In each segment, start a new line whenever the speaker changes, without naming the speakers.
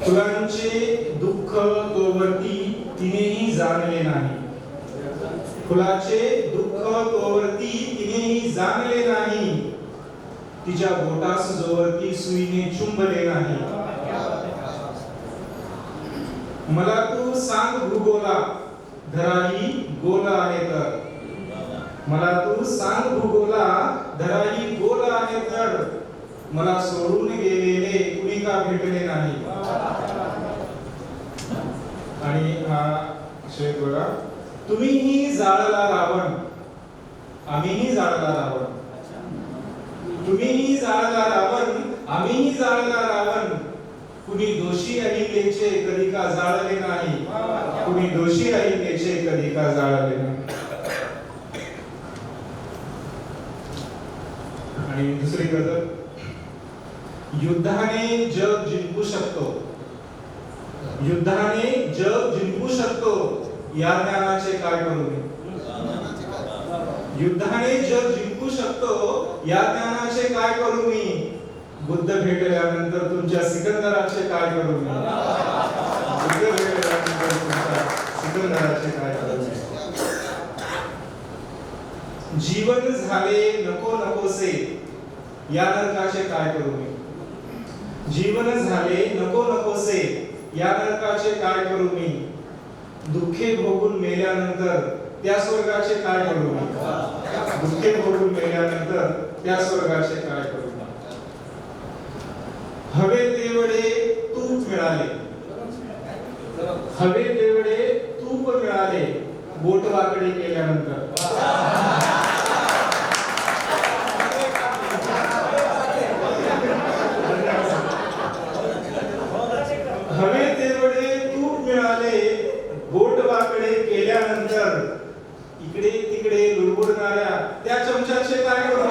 फुलांचे दुःख तोवरती तिनेही जाणले नाही. फुलाचे दुःख तोवरती तिनेही जाणले नाही. तिच्या बोटास जोवरती सुईने चुंबले नाही. मला तू सांग भूगोला, धराही गोल आहे तर. मला तू सांग भूगोला, धराही गोल आहे तर. मला सोडून गेलेले कुणी का भेटले नाही. आणि हा शेत बघा. तुम्हीही जाळला रावण, आम्हीही जाळला रावण. तुम्हीही जाळला रावण, आम्हीही जाळला रावण. कुणी दोषी अहिल्याचे कधी का जाळले नाही. कुणी दोषी अहिल्याचे कधी का जाळले नाही. आणि दुसरी गजल. युद्धाने जग जिंकू शकतो, युद्धाने जग जिंकू शकतो. या ज्ञानाचे काय करू मी. युद्धाने जग जिंकू शकतो, या ज्ञानाचे काय करू मी. बुद्ध भेटल्यानंतर तुमच्या सिकंदराचे काय करू मी. बुद्ध भेटल्यानंतर तुमच्या सिकंदराचे काय करू मी. जीवन झाले नको नकोसे, या नरकाचे काय करू मी. जीवन झाले नको नकोसे, या नरकाचे काय करू मी. दुःखे भोगून मेल्यानंतर त्या स्वर्गाचे काय करू मी. दुःखे भोगून मेल्यानंतर त्या स्वर्गाचे काय करू मी. हवे तेवढे तूप मिळाले, हवे तेवढे तूप मिळाले. बोट वाकडी केल्यानंतर. हवे तेवढे तूप मिळाले, बोट वाकडे केल्यानंतर. इकडे तिकडे लुडबुडणाऱ्या त्या चमच्याचे काय करू.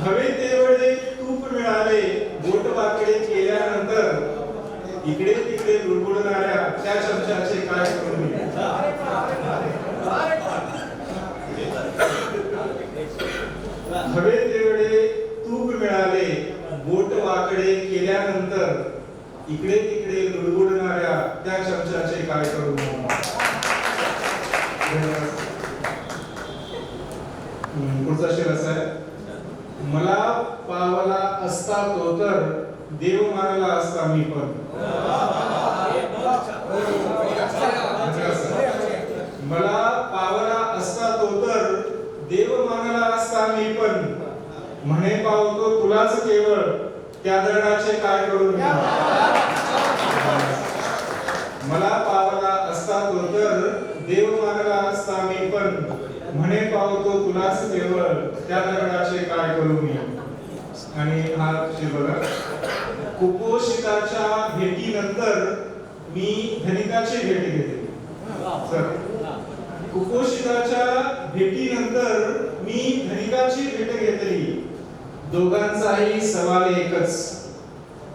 हवे तेवढे तूप मिळाले, बोट वाकडे केल्यानंतर. इकडे तिकडे लुडबुडणाऱ्या त्या चमच्याचे काय करू मी. हवे तेवढे तूप मिळाले, बोट वाकडे केल्यानंतर. इकडे तिकडे लुडबुडणाऱ्या त्या चमच्याचे काय करू. पुढचा शेर असा आहे. मला पावला असता तो तर, देव मानला असता मी पण. मला पावला असता तो तर, देव मानला असता मी पण. म्हणे पावतो तुलाच केवळ, त्या दगडाचे काय करू मी. मला पावला असता तो तर, देव मानला असता मी पण. म्हणे पावतो तुलाच केवळ, त्या दगडाचे काय करू मी. आणि हा बघा. कुपोषिताच्या भेटीनंतर मी धनिकाची भेट घेतली. कुपोषिताच्या भेटीनंतर मी धनिकाची भेट घेतली. दोघांचाही सवाल एकच,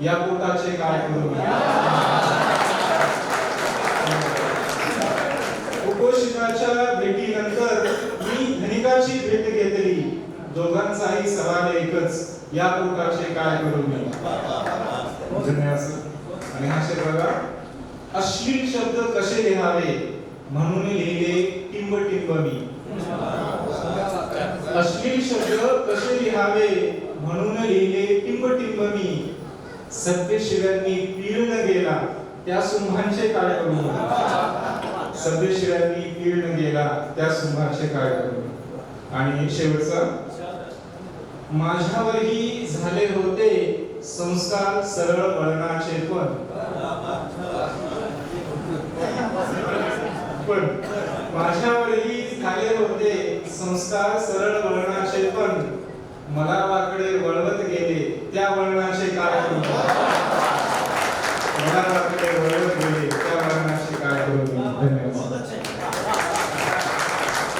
या पोटाचे काय करू मी. कुपोषिताच्या भेटीनंतर मी धनिकाची भेट घेतली. दोघांचाही सवाल एकच, या पोटाचे काय करू मी. आणि हा शेर बघा. अश्लील शब्द कसे लिहावे म्हणून लिहिले टिंब टिंब मी. अश्लील शब्द कसे लिहावे म्हणून लिहिले टिंब टिंब मी. सत्यशिवांनी पीळून गेला, त्या सुंभांचे काय करू. सत्यशिवांनी पीळून गेला, त्या सुंभांचे काय करू. आणि शेवटचा. माझ्यावरही झाले होते संस्कार सरळ वळणाचे पण माझ्यावरही झाले होते संस्कार सरळ वळणाचे